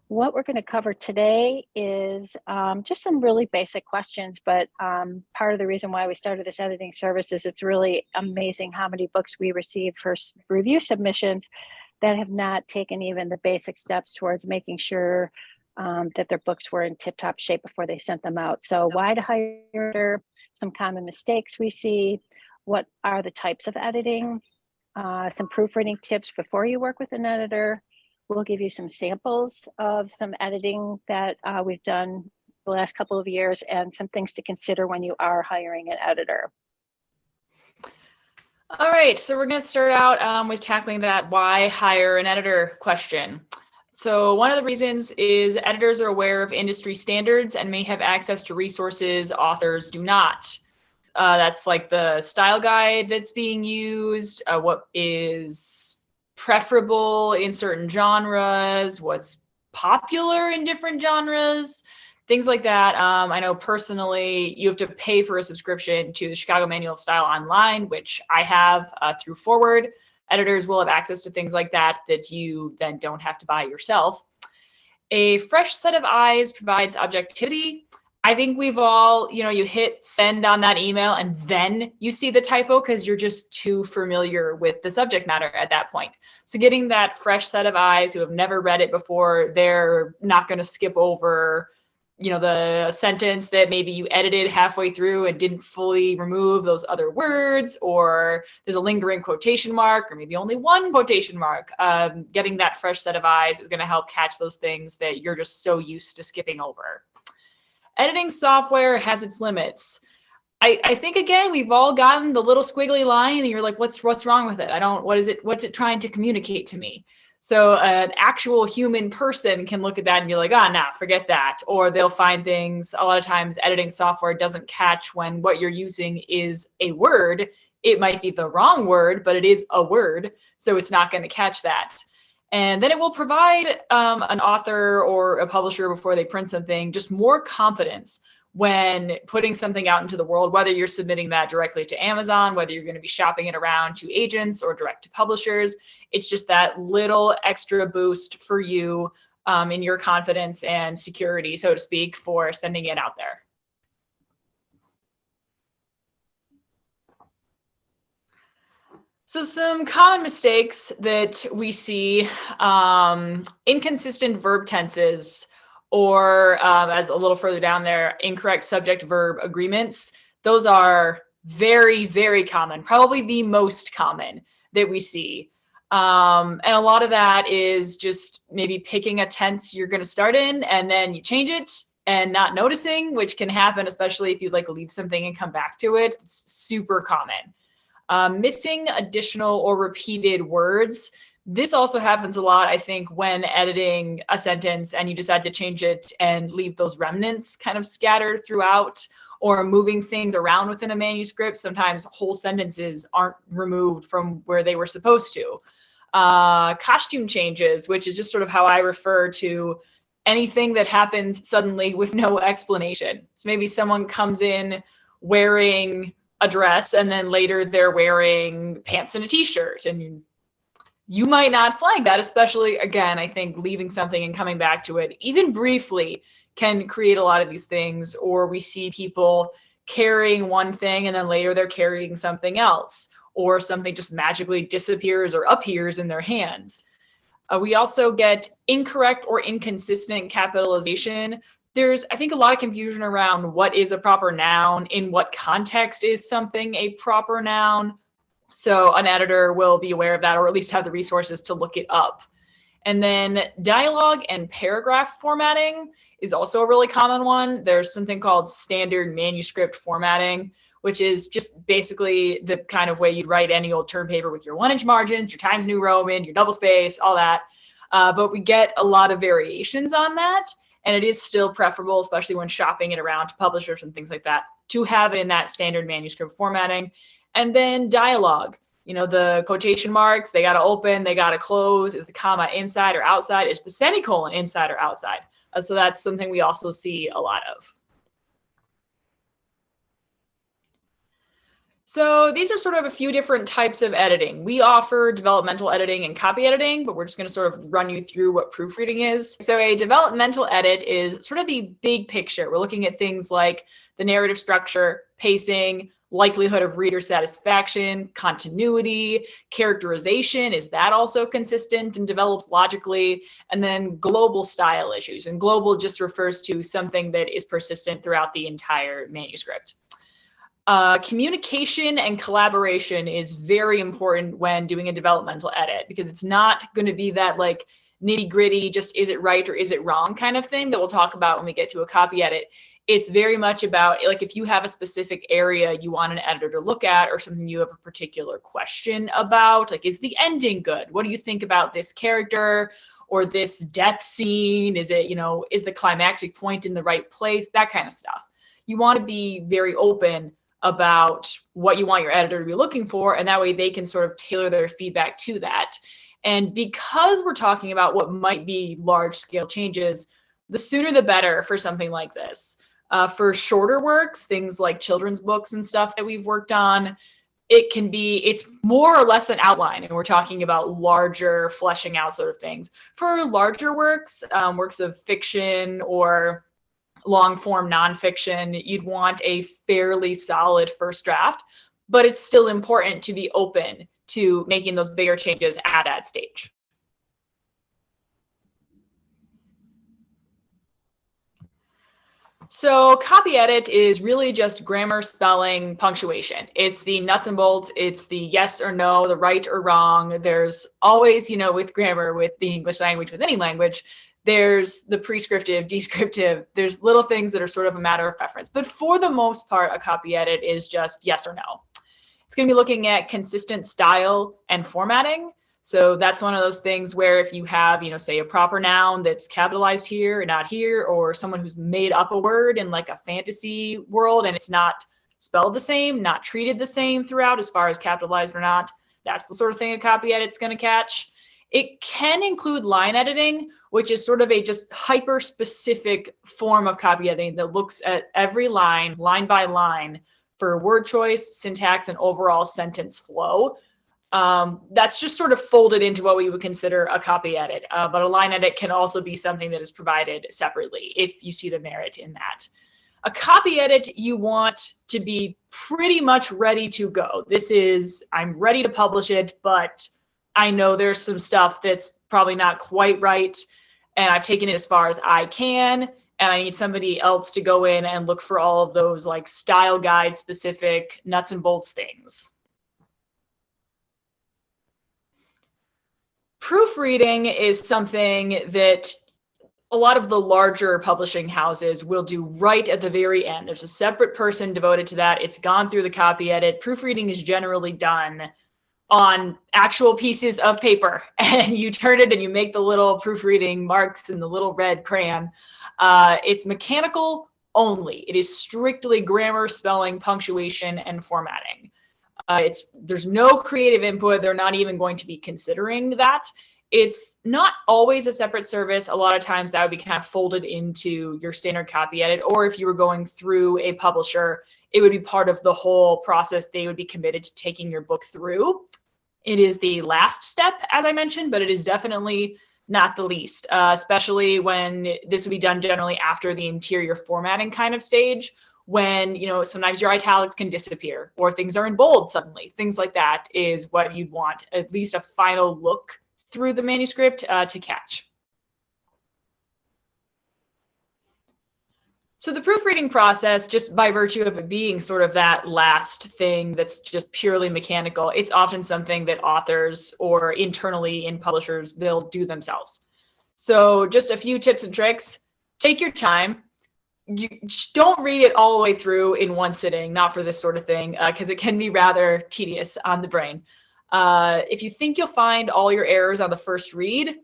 What we're going to cover today is just some really basic questions, but part of the reason why we started this editing service is it's really amazing how many books we receive for review submissions that have not taken even the basic steps towards making sure that their books were in tip-top shape before they sent them out. So why to hire, some common mistakes we see, what are the types of editing, some proofreading tips before you work with an editor. We'll give you some samples of some editing that we've done the last couple of years and some things to consider when you are hiring an editor. All right, so we're going to start out with tackling that why hire an editor question. So one of the reasons is editors are aware of industry standards and may have access to resources authors do not. That's like the style guide that's being used, what is preferable in certain genres, what's popular in different genres, things like that. I know personally you have to pay for a subscription to the Chicago Manual of Style online, which I have through Foreword. Editors will have access to things like that that you then don't have to buy yourself. A fresh set of eyes provides objectivity. I think we've all, you hit send on that email and then you see the typo because you're just too familiar with the subject matter at that point. So getting that fresh set of eyes who have never read it before, they're not going to skip over, the sentence that maybe you edited halfway through and didn't fully remove those other words, or there's a lingering quotation mark, or maybe only one quotation mark. Getting that fresh set of eyes is going to help catch those things that you're just so used to skipping over. Editing software has its limits. I think, again, we've all gotten the little squiggly line and you're like, what's wrong with it? What's it trying to communicate to me? So an actual human person can look at that and be like, nah, forget that. Or they'll find things, a lot of times editing software doesn't catch when what you're using is a word. It might be the wrong word, but it is a word. So it's not going to catch that. And then it will provide an author or a publisher before they print something just more confidence when putting something out into the world, whether you're submitting that directly to Amazon, whether you're going to be shopping it around to agents or direct to publishers. It's just that little extra boost for you in your confidence and security, so to speak, for sending it out there. So some common mistakes that we see, inconsistent verb tenses, or as a little further down there, incorrect subject-verb agreements. Those are very, very common, probably the most common that we see. And a lot of that is just maybe picking a tense you're going to start in and then you change it and not noticing, which can happen, especially if you leave something and come back to it. It's super common. Missing additional or repeated words. This also happens a lot, I think, when editing a sentence and you decide to change it and leave those remnants kind of scattered throughout, or moving things around within a manuscript. Sometimes whole sentences aren't removed from where they were supposed to. Costume changes, which is just sort of how I refer to anything that happens suddenly with no explanation. So maybe someone comes in wearing a dress and then later they're wearing pants and a t-shirt, and you might not flag that, especially, again, I think leaving something and coming back to it, even briefly, can create a lot of these things. Or we see people carrying one thing and then later they're carrying something else, or something just magically disappears or appears in their hands. We also get incorrect or inconsistent capitalization. There's, I think, a lot of confusion around what is a proper noun, in what context is something a proper noun. So an editor will be aware of that, or at least have the resources to look it up. And then dialogue and paragraph formatting is also a really common one. There's something called standard manuscript formatting, which is just basically the kind of way you'd write any old term paper with your 1-inch margins, your Times New Roman, your double space, all that. But we get a lot of variations on that. And it is still preferable, especially when shopping it around to publishers and things like that, to have it in that standard manuscript formatting. And then dialogue, the quotation marks, they got to open, they got to close. Is the comma inside or outside? Is the semicolon inside or outside? So that's something we also see a lot of. So these are sort of a few different types of editing. We offer developmental editing and copy editing, but we're just going to sort of run you through what proofreading is. So a developmental edit is sort of the big picture. We're looking at things like the narrative structure, pacing, likelihood of reader satisfaction, continuity, characterization, is that also consistent and develops logically, and then global style issues. And global just refers to something that is persistent throughout the entire manuscript. Communication and collaboration is very important when doing a developmental edit, because it's not going to be that like nitty gritty, just is it right or is it wrong kind of thing that we'll talk about when we get to a copy edit. It's very much about, like, if you have a specific area you want an editor to look at, or something you have a particular question about, like, is the ending good? What do you think about this character or this death scene? Is it, is the climactic point in the right place? That kind of stuff. You want to be very open about what you want your editor to be looking for, and that way they can sort of tailor their feedback to that. And because we're talking about what might be large scale changes, the sooner the better for something like this. For shorter works, things like children's books and stuff that we've worked on, it's more or less an outline, and we're talking about larger fleshing out sort of things. For larger works, works of fiction or long form nonfiction, you'd want a fairly solid first draft, but it's still important to be open to making those bigger changes at that stage. So copy edit is really just grammar, spelling, punctuation. It's the nuts and bolts. It's the yes or no, the right or wrong. There's always, with grammar, with the English language, with any language, there's the prescriptive, descriptive. There's little things that are sort of a matter of preference. But for the most part, a copy edit is just yes or no. It's going to be looking at consistent style and formatting. So that's one of those things where if you have, say a proper noun that's capitalized here and not here, or someone who's made up a word in like a fantasy world and it's not spelled the same, not treated the same throughout as far as capitalized or not, that's the sort of thing a copy edit's going to catch. It can include line editing, which is sort of a just hyper-specific form of copy editing that looks at every line by line, for word choice, syntax, and overall sentence flow. That's just sort of folded into what we would consider a copy edit. But a line edit can also be something that is provided separately if you see the merit in that. A copy edit, you want to be pretty much ready to go. This is, I'm ready to publish it, but I know there's some stuff that's probably not quite right, and I've taken it as far as I can, and I need somebody else to go in and look for all of those like style guide specific nuts and bolts things. Proofreading is something that a lot of the larger publishing houses will do right at the very end. There's a separate person devoted to that. It's gone through the copy edit. Proofreading is generally done on actual pieces of paper, and you turn it and you make the little proofreading marks in the little red crayon. It's mechanical only. It is strictly grammar, spelling, punctuation, and formatting. There's no creative input. They're not even going to be considering that. It's not always a separate service. A lot of times that would be kind of folded into your standard copy edit, or if you were going through a publisher, it would be part of the whole process. They would be committed to taking your book through. It is the last step, as I mentioned, but it is definitely not the least, especially when this would be done generally after the interior formatting kind of stage, when, sometimes your italics can disappear or things are in bold suddenly. Things like that is what you'd want at least a final look through the manuscript to catch. So the proofreading process, just by virtue of it being sort of that last thing that's just purely mechanical, it's often something that authors or internally in publishers, they'll do themselves. So just a few tips and tricks. Take your time. You don't read it all the way through in one sitting, not for this sort of thing, because it can be rather tedious on the brain. If you think you'll find all your errors on the first read,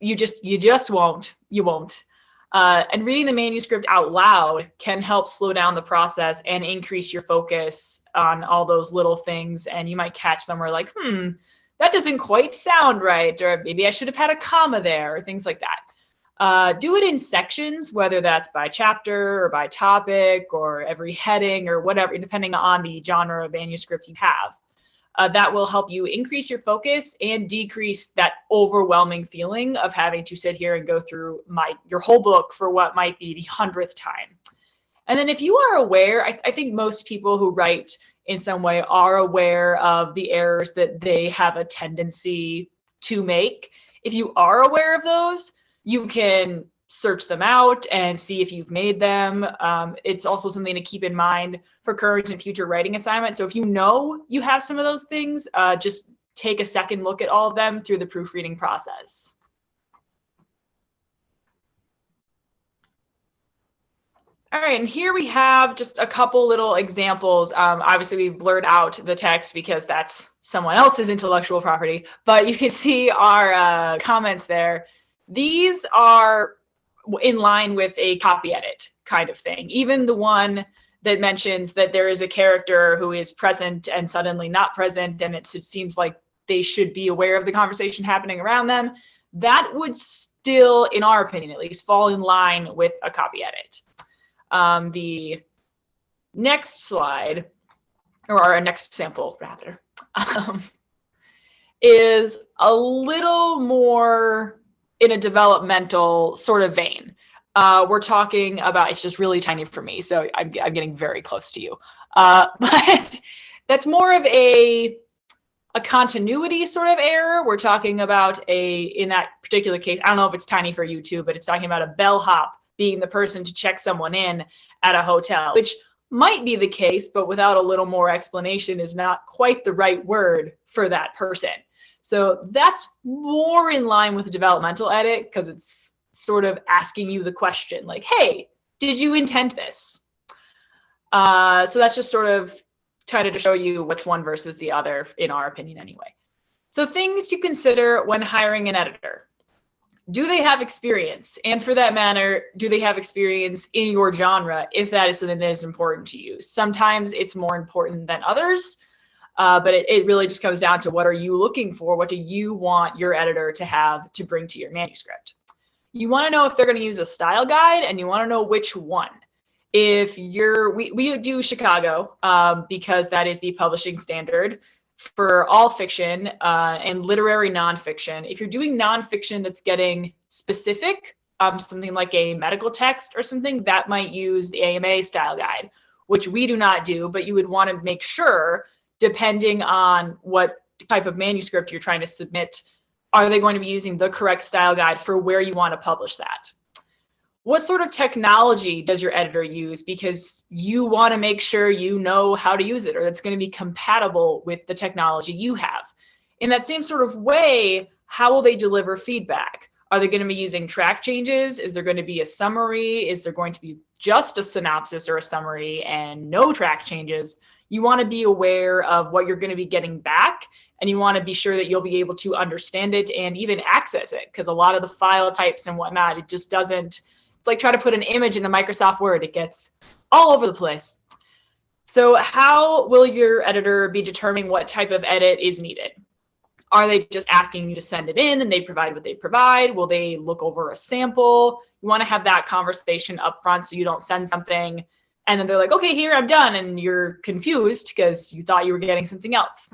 you just won't. You won't. And reading the manuscript out loud can help slow down the process and increase your focus on all those little things. And you might catch somewhere like, that doesn't quite sound right, or maybe I should have had a comma there, or things like that. Do it in sections, whether that's by chapter or by topic or every heading or whatever, depending on the genre of manuscript you have. That will help you increase your focus and decrease that overwhelming feeling of having to sit here and go through your whole book for what might be the 100th time. And then if you are aware, I think most people who write in some way are aware of the errors that they have a tendency to make. If you are aware of those, you can search them out and see if you've made them. It's also something to keep in mind for current and future writing assignments. So if you know you have some of those things, just take a second look at all of them through the proofreading process. All right, and here we have just a couple little examples. Obviously, we've blurred out the text because that's someone else's intellectual property, but you can see our comments there. These are in line with a copy edit kind of thing. Even the one that mentions that there is a character who is present and suddenly not present, and it seems like they should be aware of the conversation happening around them, that would still, in our opinion at least, fall in line with a copy edit. The next slide, or our next sample rather, is a little more in a developmental sort of vein. We're talking about, it's just really tiny for me, so I'm getting very close to you. But that's more of a continuity sort of error. We're talking about in that particular case, I don't know if it's tiny for you too, but it's talking about a bellhop being the person to check someone in at a hotel, which might be the case, but without a little more explanation is not quite the right word for that person. So that's more in line with a developmental edit because it's sort of asking you the question like, hey, did you intend this? So that's just sort of trying to show you what's one versus the other, in our opinion anyway. So things to consider when hiring an editor. Do they have experience? And for that matter, do they have experience in your genre if that is something that is important to you? Sometimes it's more important than others, but it really just comes down to what are you looking for? What do you want your editor to have to bring to your manuscript? You want to know if they're going to use a style guide, and you want to know which one. If we do Chicago because that is the publishing standard for all fiction and literary nonfiction. If you're doing nonfiction that's getting specific, something like a medical text or something, that might use the AMA style guide, which we do not do, but you would want to make sure, depending on what type of manuscript you're trying to submit, are they going to be using the correct style guide for where you want to publish that? What sort of technology does your editor use? Because you want to make sure you know how to use it, or it's going to be compatible with the technology you have. In that same sort of way, how will they deliver feedback? Are they going to be using track changes? Is there going to be a summary? Is there going to be just a synopsis or a summary and no track changes? You want to be aware of what you're going to be getting back, and you want to be sure that you'll be able to understand it and even access it, because a lot of the file types and whatnot, it just doesn't. It's like trying to put an image into Microsoft Word. It gets all over the place. So how will your editor be determining what type of edit is needed? Are they just asking you to send it in and they provide what they provide? Will they look over a sample? You want to have that conversation up front so you don't send something and then they're like, okay, here, I'm done. And you're confused because you thought you were getting something else.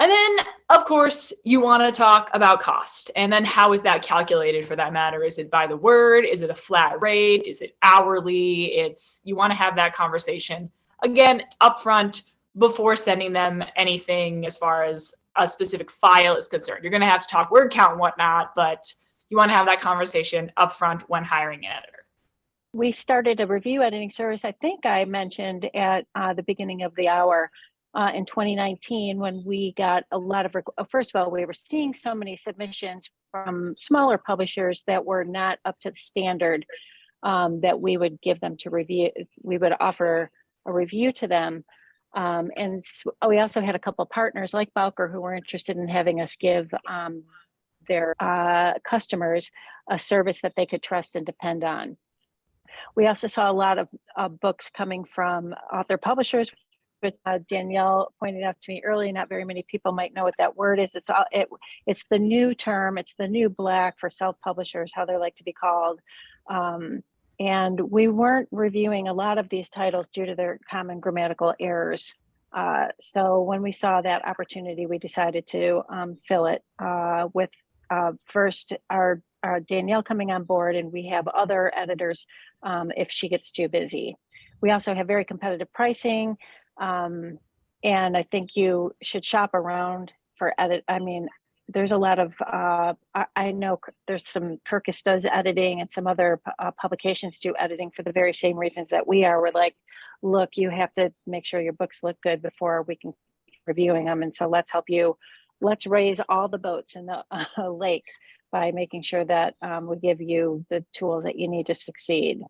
And then, of course, you want to talk about cost. And then how is that calculated for that matter? Is it by the word? Is it a flat rate? Is it hourly? You want to have that conversation, again, upfront before sending them anything as far as a specific file is concerned. You're going to have to talk word count and whatnot, but you want to have that conversation upfront when hiring an editor. We started a review editing service, I think I mentioned at the beginning of the hour. In 2019, when we got a lot of, first of all, we were seeing so many submissions from smaller publishers that were not up to the standard that we would give them to review. We would offer a review to them. And we also had a couple of partners like Bowker who were interested in having us give their customers a service that they could trust and depend on. We also saw a lot of books coming from author publishers but Danielle pointed out to me earlier, not very many people might know what that word is. It's the new term. It's the new black for self-publishers, how they like to be called. And we weren't reviewing a lot of these titles due to their common grammatical errors. So when we saw that opportunity, we decided to fill it with first our Danielle coming on board, and we have other editors if she gets too busy. We also have very competitive pricing. And I think you should shop around for edit. I mean, there's a lot of, I know there's some, Kirkus does editing and some other publications do editing for the very same reasons that we are. We're like, look, you have to make sure your books look good before we can keep reviewing them. And so let's help you, let's raise all the boats in the lake by making sure that we give you the tools that you need to succeed.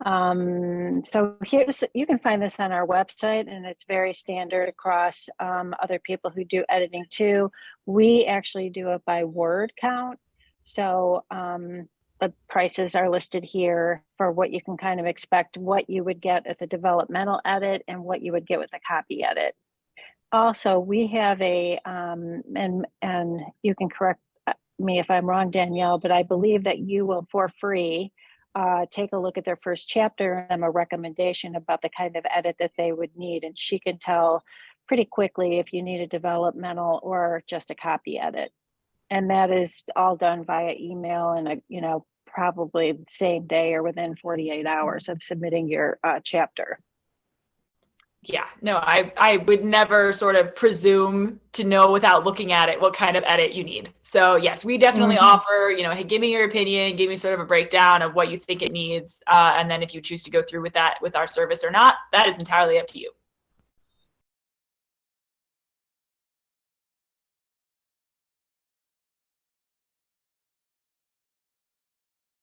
So here's, you can find this on our website, and it's very standard across other people who do editing too. We actually do it by word count. So the prices are listed here for what you can kind of expect, what you would get at the developmental edit and what you would get with a copy edit. Also, we have a, and you can correct me if I'm wrong, Danielle, but I believe that you will, for free, take a look at their first chapter and them a recommendation about the kind of edit that they would need. And she can tell pretty quickly if you need a developmental or just a copy edit. And that is all done via email and, probably the same day or within 48 hours of submitting your chapter. Yeah, no, I would never sort of presume to know without looking at it what kind of edit you need. So yes, we definitely offer, hey, give me your opinion, give me sort of a breakdown of what you think it needs. And then if you choose to go through with that with our service or not, that is entirely up to you.